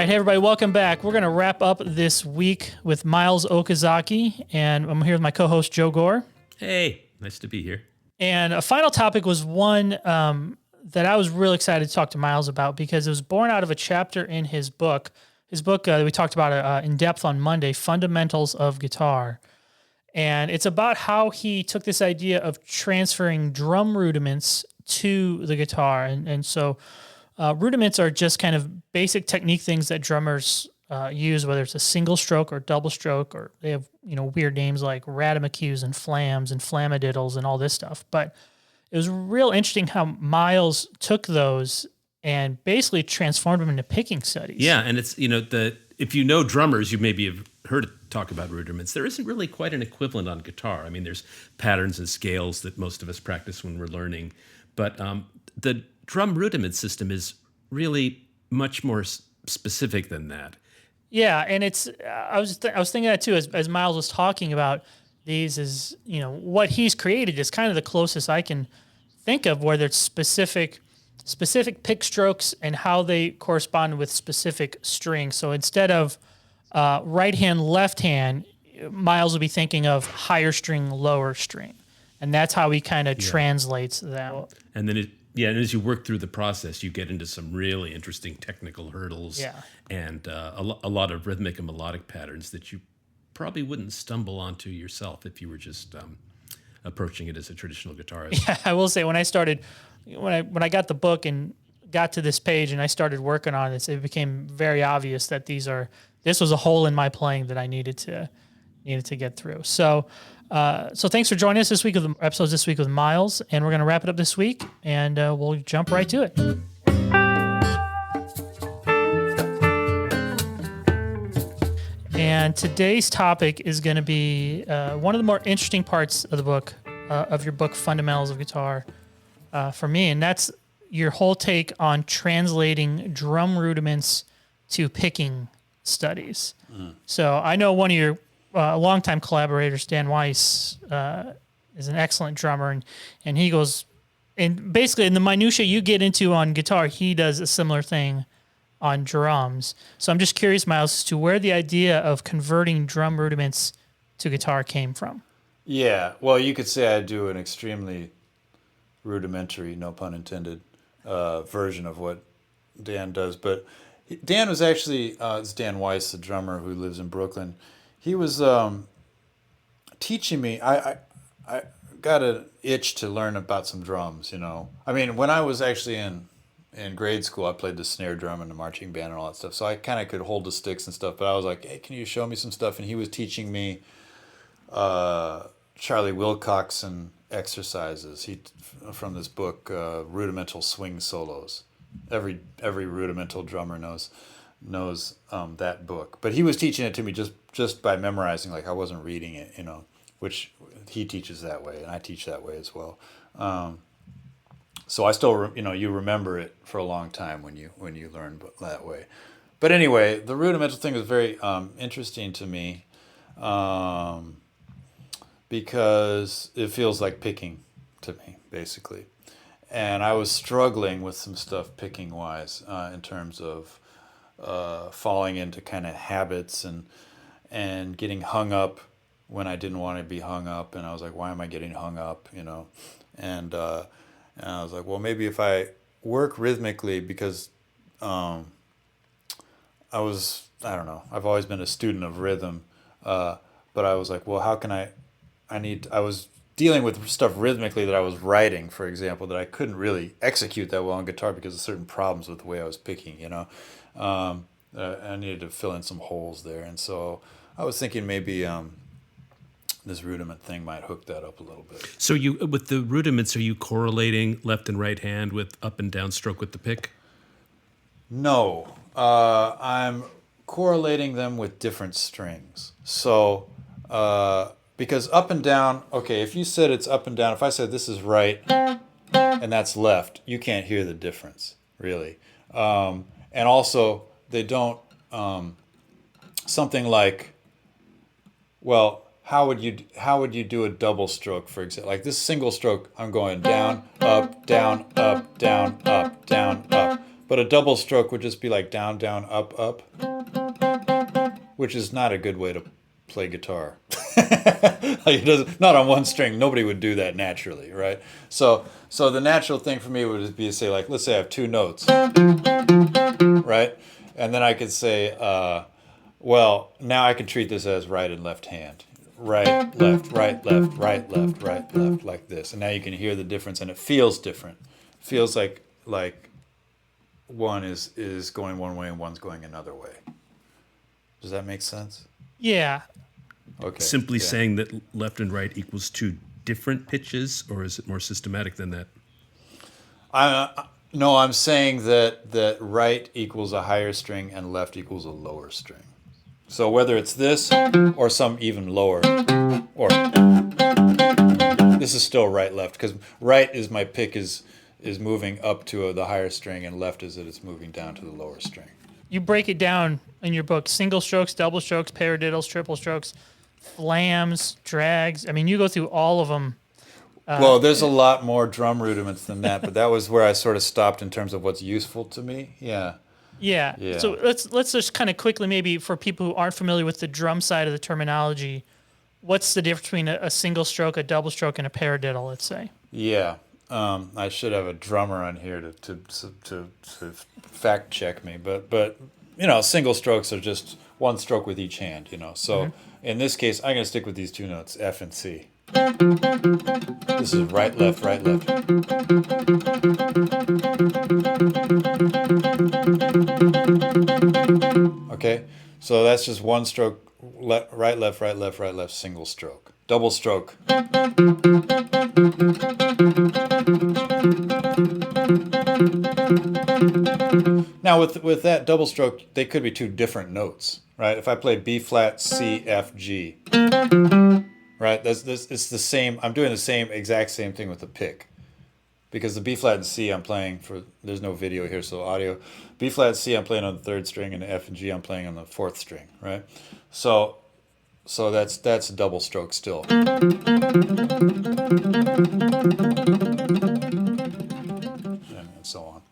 right, hey everybody, welcome back. We're going to wrap up this week with Miles Okazaki, and I'm here with my co-host Joe Gore. Hey, nice to be here. And a final topic was one that I was really excited to talk to Miles about because it was born out of a chapter in his book. His book we talked about in depth on Monday, Fundamentals of Guitar. And it's about how he took this idea of transferring drum rudiments to the guitar. And so rudiments are just kind of basic technique things that drummers use, whether it's a single stroke or double stroke, or they have weird names like radamucues and flams and flamadiddles and all this stuff. But it was real interesting how Miles took those and basically transformed them into picking studies. Yeah, and it's if you know drummers, you maybe have heard it talk about rudiments. There isn't really quite an equivalent on guitar. I mean, there's patterns and scales that most of us practice when we're learning, but the drum rudiment system is really much more specific than that. Yeah, and it's I was thinking that too as Miles was talking about these is what he's created is kind of the closest I can think of where there's specific pick strokes and how they correspond with specific strings. So instead of right hand, left hand, Miles will be thinking of higher string, lower string, and that's how he kind of translates them. And then and as you work through the process, you get into some really interesting technical hurdles and a lot of rhythmic and melodic patterns that you probably wouldn't stumble onto yourself if you were just approaching it as a traditional guitarist. Yeah, I will say when I got the book and got to this page and I started working on this, it became very obvious that this was a hole in my playing that I needed to get through. So thanks for joining us this week with the episodes this week with Miles, and we're going to wrap it up this week, and we'll jump right to it. And today's topic is going to be one of the more interesting parts of the book, of your book, Fundamentals of Guitar, for me, and that's your whole take on translating drum rudiments to picking studies. So I know one of your longtime collaborators, Dan Weiss, is an excellent drummer, and he goes, and basically in the minutia you get into on guitar, he does a similar thing on drums. So I'm just curious, Miles, as to where the idea of converting drum rudiments to guitar came from. Yeah, well, you could say I do an extremely rudimentary, no pun intended, version of what Dan does. But Dan was actually, it's Dan Weiss, the drummer who lives in Brooklyn. He was teaching me. I got an itch to learn about some drums, I mean, when I was actually in grade school, I played the snare drum and the marching band and all that stuff. So I kind of could hold the sticks and stuff. But I was like, hey, can you show me some stuff? And he was teaching me Charlie Wilcoxon exercises. From this book, Rudimental Swing Solos. Every rudimental drummer knows that book. But he was teaching it to me just by memorizing, like I wasn't reading it, which he teaches that way, and I teach that way as well. So I still, you remember it for a long time when you learn that way. But anyway, the rudimental thing was very interesting to me because it feels like picking to me, basically. And I was struggling with some stuff picking-wise in terms of falling into kind of habits and getting hung up when I didn't want to be hung up. And I was like, why am I getting hung up, And I was like, well, maybe if I work rhythmically, because I don't know, I've always been a student of rhythm, but I was like, well, how can I was dealing with stuff rhythmically that I was writing, for example, that I couldn't really execute that well on guitar because of certain problems with the way I was picking, I needed to fill in some holes there. And so I was thinking maybe this rudiment thing might hook that up a little bit. So with the rudiments, are you correlating left and right hand with up and down stroke with the pick? No, I'm correlating them with different strings. So, because up and down, okay, if you said it's up and down, if I said this is right and that's left, you can't hear the difference, really. And also, they don't, something like, well, how would you do a double stroke, for example? Like this single stroke, I'm going down, up, down, up, down, up, down, up. But a double stroke would just be like down, down, up, up, which is not a good way to play guitar. Like, it doesn't, not on one string. Nobody would do that naturally, right? So the natural thing for me would be to say, like, let's say I have two notes, right? And then I could say, well, now I can treat this as right and left hand. Right, left, right, left, right, left, right, left, like this. And now you can hear the difference, and it feels different. Feels like one is going one way and one's going another way. Does that make sense? Yeah. Okay. Simply yeah. saying that left and right equals two different pitches, or is it more systematic than that? No, I'm saying that right equals a higher string and left equals a lower string. So whether it's this or some even lower, or this is still right left, because right is my pick is moving up to the higher string, and left is that it's moving down to the lower string. You break it down in your book: single strokes, double strokes, paradiddles, triple strokes, flams, drags. I mean, you go through all of them. Well, there's a lot more drum rudiments than that, but that was where I sort of stopped in terms of what's useful to me. Yeah. Yeah. So let's just kind of quickly, maybe for people who aren't familiar with the drum side of the terminology, what's the difference between a single stroke, a double stroke, and a paradiddle? Let's say. Yeah. I should have a drummer on here to fact check me, but single strokes are just one stroke with each hand. So in this case, I'm going to stick with these two notes, F and C. This is right, left, right, left. Okay, so that's just one stroke, right, left, right, left, right, left, single stroke. Double stroke. Now with that double stroke, they could be two different notes, right? If I play B flat, C, F, G, right? It's the same. I'm doing the exact same thing with the pick, because the B flat and C I'm playing for. There's no video here, so audio. B flat and C I'm playing on the third string, and the F and G I'm playing on the fourth string, right? So that's a double stroke still. And so on.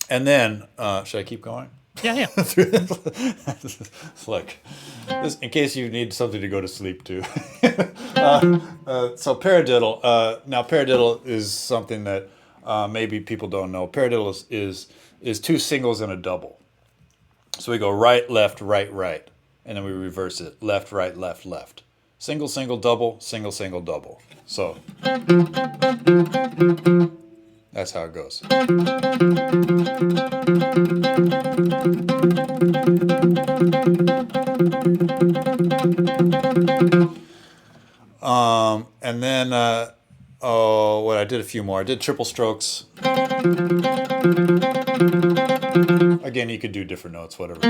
And then, should I keep going? Yeah. Look, in case you need something to go to sleep to. So paradiddle. Now paradiddle is something that maybe people don't know. Paradiddle is two singles and a double. So we go right, left, right, right, and then we reverse it: left, right, left, left. Single, single, double, single, single, double. So that's how it goes. And then, I did a few more. I did triple strokes. Again, you could do different notes, whatever.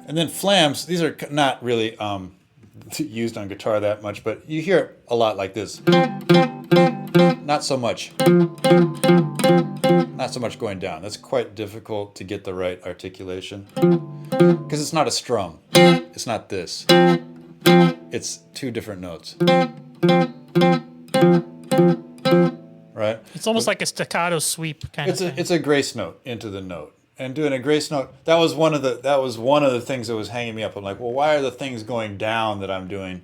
And then flams, these are not really used on guitar that much, but you hear it a lot like this. Not so much. Not so much going down. That's quite difficult to get the right articulation, because it's not a strum. It's not this. It's two different notes. Right? It's almost like a staccato sweep kind of thing. It's a grace note into the note. And doing a grace note, that was one of the things that was hanging me up. I'm like, well, why are the things going down that I'm doing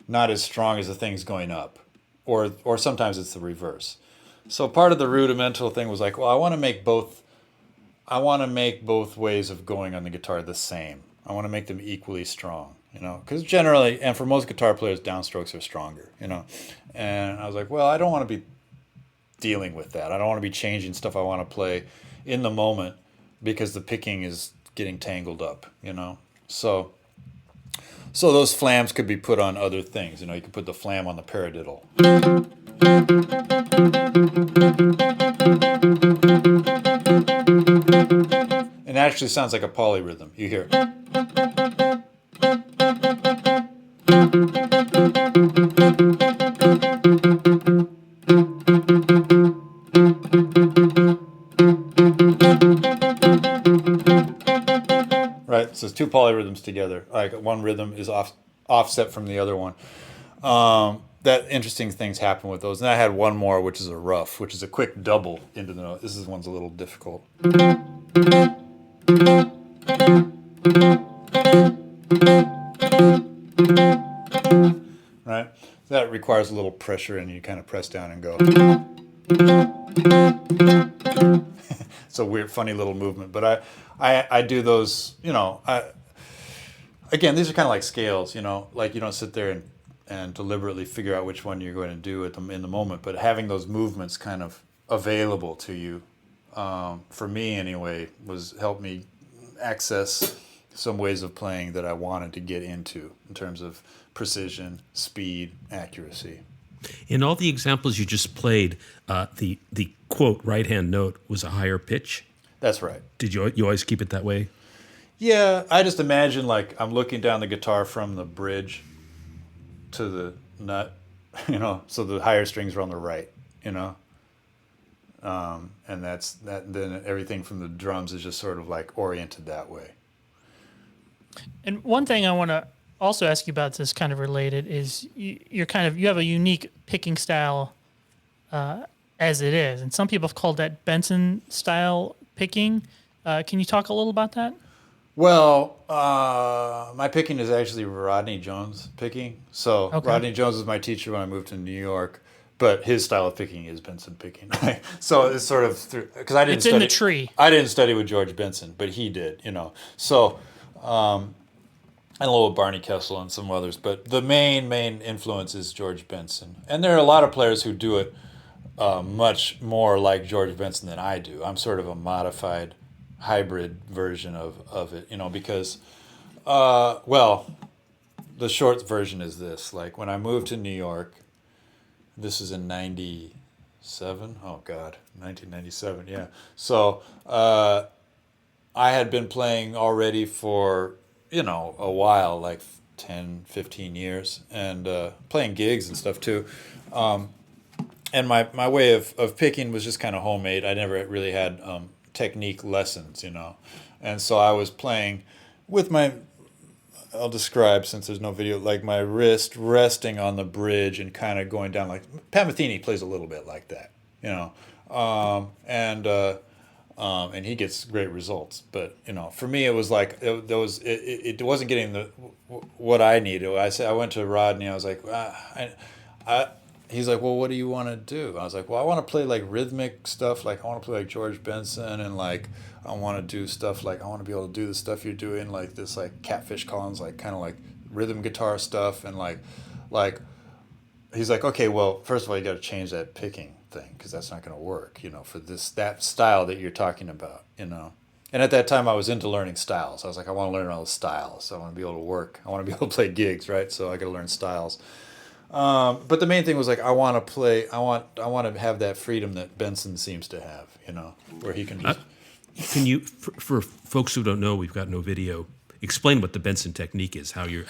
not as strong as the things going up? Or sometimes it's the reverse. So part of the rudimental thing was like, well, I want to make both ways of going on the guitar the same. I want to make them equally strong, because generally, and for most guitar players, downstrokes are stronger, And I was like, well, I don't want to be dealing with that. I don't want to be changing stuff I want to play in the moment, because the picking is getting tangled up, So those flams could be put on other things. You could put the flam on the paradiddle. It actually sounds like a polyrhythm. You hear it. Right, so it's two polyrhythms together. Like one rhythm is offset from the other one. that interesting things happen with those. And I had one more, which is a rough, which is a quick double into the note. This one's a little difficult. Right? That requires a little pressure, and you kind of press down and go. It's a weird, funny little movement. But I do those, again, these are kind of like scales, like you don't sit there and deliberately figure out which one you're going to do in the moment, but having those movements kind of available to you, for me anyway, helped me access some ways of playing that I wanted to get into in terms of precision, speed, accuracy. In all the examples you just played, the quote right hand note was a higher pitch. That's right. Did you always keep it that way? Yeah, I just imagine like I'm looking down the guitar from the bridge to the nut, so the higher strings are on the right, and that's that. Then everything from the drums is just sort of like oriented that way. And one thing I want to also ask you about that's kind of related is you have a unique picking style as it is, and some people have called that Benson style picking. Can you talk a little about that? Well, my picking is actually Rodney Jones picking. So Okay. Rodney Jones was my teacher when I moved to New York, but his style of picking is Benson picking. So it's sort of because I didn't. It's in the tree. I didn't study with George Benson, but he did. So. And a little Barney Kessel and some others, but the main influence is George Benson. And there are a lot of players who do it much more like George Benson than I do. I'm sort of a modified hybrid version of it, because, the short version is this. Like when I moved to New York, this is in 97. Oh, God, 1997, yeah. So I had been playing already for a while, like 10, 15 years, and playing gigs and stuff too. And my way of picking was just kind of homemade. I never really had technique lessons, And so I was playing with I'll describe since there's no video, like my wrist resting on the bridge and kind of going down like, Pat Metheny plays a little bit like that, and he gets great results. But for me, it was like it wasn't getting what I needed. I went to Rodney. I was like, he's like, well, what do you want to do? I was like, well, I want to play like rhythmic stuff. Like I want to play like George Benson, and like I want to do stuff like I want to be able to do the stuff you're doing, like this like Catfish Collins, like kind of like rhythm guitar stuff, and like he's like, okay, well, first of all, you got to change that picking thing because that's not going to work, for that style that you're talking about, And at that time, I was into learning styles. I was like, I want to learn all the styles. I want to be able to work. I want to be able to play gigs, right? So I got to learn styles. But the main thing was like, I want to have that freedom that Benson seems to have, where he can just. Can you, for folks who don't know, we've got no video. Explain what the Benson technique is, how you're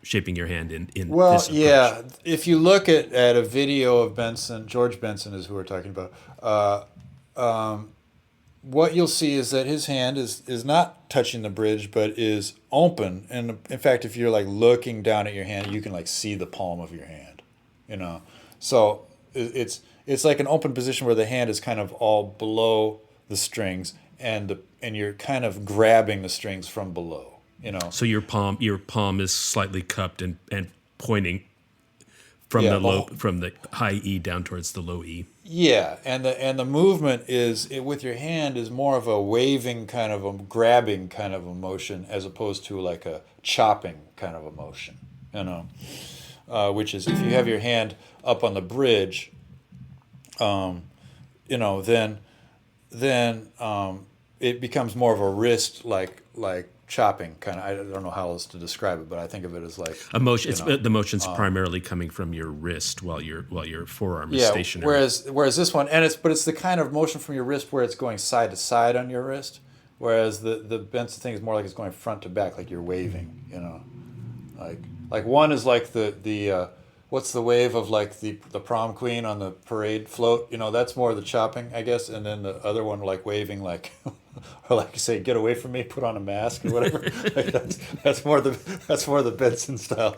shaping your hand in this approach. Yeah. If you look at a video of Benson, George Benson is who we're talking about. What you'll see is that his hand is not touching the bridge, but is open. And in fact, if you're like looking down at your hand, you can like see the palm of your hand. So it's like an open position where the hand is kind of all below the strings, and you're kind of grabbing the strings from below, So your palm is slightly cupped and pointing from from the high E down towards the low E. Yeah, and the movement with your hand is more of a waving kind of a grabbing kind of a motion as opposed to like a chopping kind of a motion, which is if you have your hand up on the bridge, then it becomes more of a wrist like chopping kind of. I don't know how else to describe it, but I think of it as like a motion. The motion's primarily coming from your wrist while your forearm is stationary. Whereas this one, it's the kind of motion from your wrist where it's going side to side on your wrist, whereas the Benson thing is more like it's going front to back, like you're waving. Like one is like the what's the wave of like the prom queen on the parade float? That's more the chopping, I guess, and then the other one like waving like or like you say, get away from me, put on a mask or whatever. Like that's more the Benson style.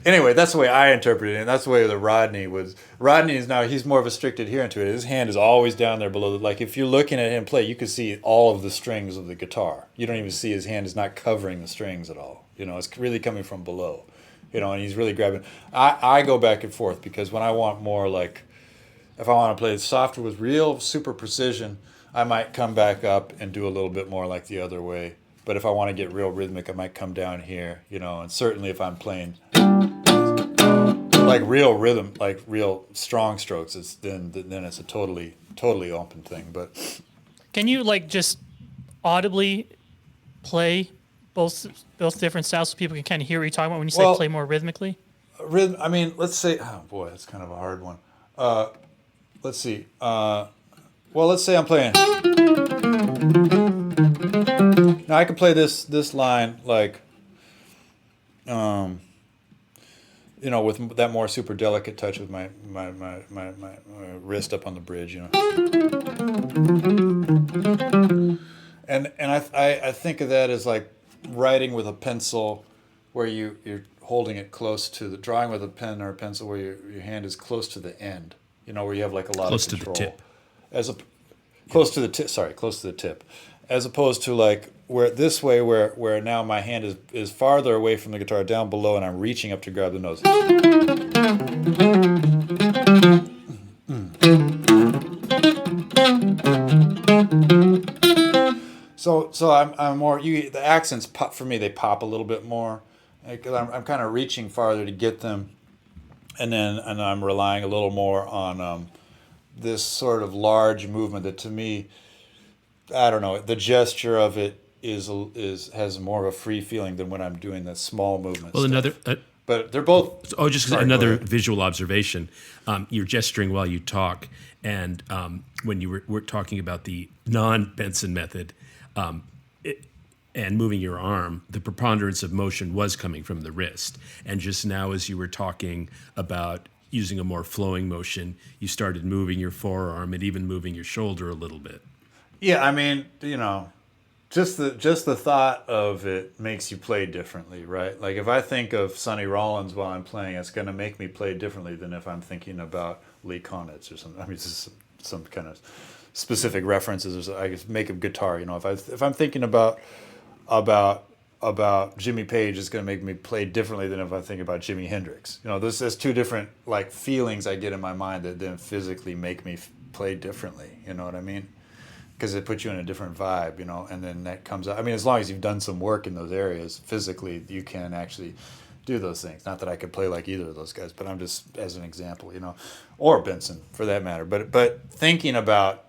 Anyway, that's the way I interpret it, and that's the way the Rodney was. Rodney is now, he's more of a strict adherent to it. His hand is always down there below. Like if you're looking at him play, you can see all of the strings of the guitar. You don't even see his hand is not covering the strings at all. It's really coming from below. And he's really grabbing. I go back and forth because when I want more like, if I want to play it softer with real super precision, I might come back up and do a little bit more like the other way. But if I want to get real rhythmic, I might come down here, and certainly if I'm playing like real rhythm, like real strong strokes, then it's a totally open thing. But Can you like just audibly play both different styles so people can kind of hear what you're talking about when you say play more rhythmically? rhythm, I mean, let's say, oh boy, that's kind of a hard one. Let's see. Let's say I'm playing. Now I can play this line like, with that more super delicate touch with my wrist up on the bridge, And I think of that as like writing with a pencil, where you're holding it close to the drawing with a pen or a pencil, where your hand is close to the end, where you have like a lot Close of to the control. tip. Close to the tip. Sorry, close to the tip, as opposed to like where now my hand is farther away from the guitar down below, and I'm reaching up to grab the notes. So I'm more, the accents pop for me. They pop a little bit more because I'm kind of reaching farther to get them, and I'm relying a little more on this sort of large movement that, to me, I don't know, the gesture of it has more of a free feeling than when I'm doing the small movements. Well, but they're both. Oh, just sorry, another visual observation. You're gesturing while you talk, and when you were talking about the non-Benson method, and moving your arm, the preponderance of motion was coming from the wrist. And just now, as you were talking about using a more flowing motion, you started moving your forearm and even moving your shoulder a little bit. Yeah, I mean, just the thought of it makes you play differently, right? Like if I think of Sonny Rollins while I'm playing, it's going to make me play differently than if I'm thinking about Lee Konitz or something. I mean, this is some kind of specific references. Or I guess make a guitar. If I'm thinking about Jimmy Page, it's going to make me play differently than if I think about Jimi Hendrix. There's two different like feelings I get in my mind that then physically make me play differently. You know what I mean? Because it puts you in a different vibe, and then that comes out. I mean, as long as you've done some work in those areas physically, you can actually do those things. Not that I could play like either of those guys, but I'm just as an example, or Benson for that matter. But thinking about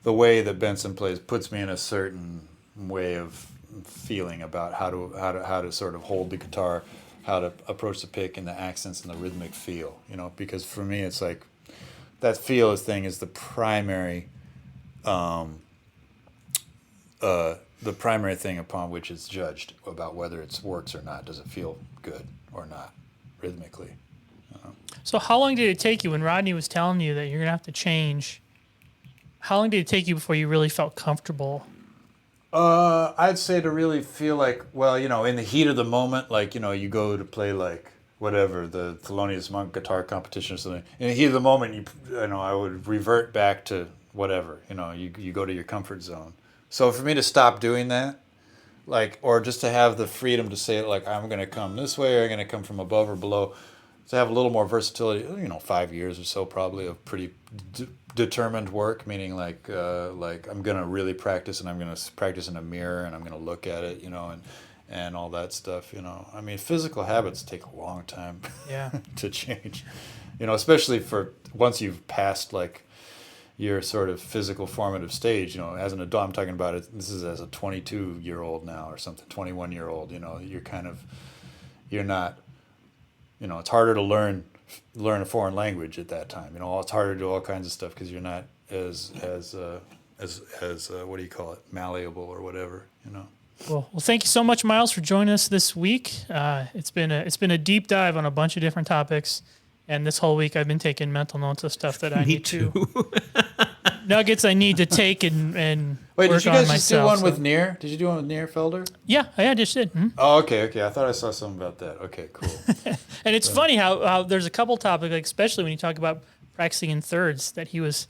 the way that Benson plays puts me in a certain way of feeling about how to sort of hold the guitar, how to approach the pick and the accents and the rhythmic feel, because for me it's like that feel thing is the primary thing upon which it's judged about whether it works or not. Does it feel good or not rhythmically? So how long did it take you when Rodney was telling you that you're going to have to change? How long did it take you before you really felt comfortable? I'd say to really feel like, in the heat of the moment, like, you go to play like whatever, the Thelonious Monk guitar competition or something. In the heat of the moment, I would revert back to whatever, you go to your comfort zone. So for me to stop doing that, like, or just to have the freedom to say, like, I'm going to come this way or I'm going to come from above or below, to have a little more versatility, 5 years or so probably of pretty determined work, meaning like I'm going to really practice, and I'm going to practice in a mirror, and I'm going to look at it, and all that stuff, I mean, physical habits take a long time to change, especially for once you've passed like your sort of physical formative stage, as an adult. I'm talking about it, this is as a 22-year-old now or something, 21-year-old, you're not, it's harder to learn a foreign language at that time. It's harder to do all kinds of stuff because you're not as what do you call it, malleable or whatever. Well, thank you so much, Miles, for joining us this week. It's been a deep dive on a bunch of different topics, and this whole week I've been taking mental notes of stuff that I need to nuggets I need to take and Wait, work did you on guys just myself. do one so- with Near? Did you do one with Near Felder? Yeah, I just did. Mhm. Oh, okay. I thought I saw something about that. Okay, cool. And it's funny how there's a couple topics, like especially when you talk about practicing in thirds, that he was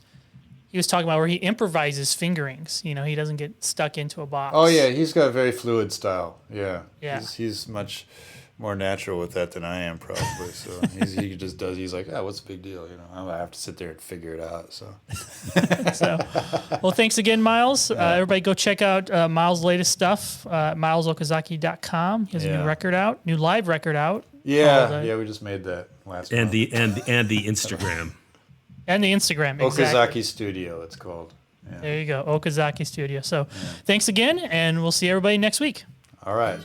talking about where he improvises fingerings. You know, he doesn't get stuck into a box. Oh yeah, he's got a very fluid style. Yeah. Yeah. He's much more natural with that than I am probably. So he just does. He's like, what's the big deal? You know, I have to sit there and figure it out. So. So, well, thanks again, Miles. Everybody go check out Miles' latest stuff, milesokazaki.com. He has a Yeah. new live record out. Yeah, called, we just made that last And month. the Instagram. and the Instagram. Exactly. Okazaki Studio, it's called. Yeah. There you go, Okazaki Studio. So, thanks again, and we'll see everybody next week. All right.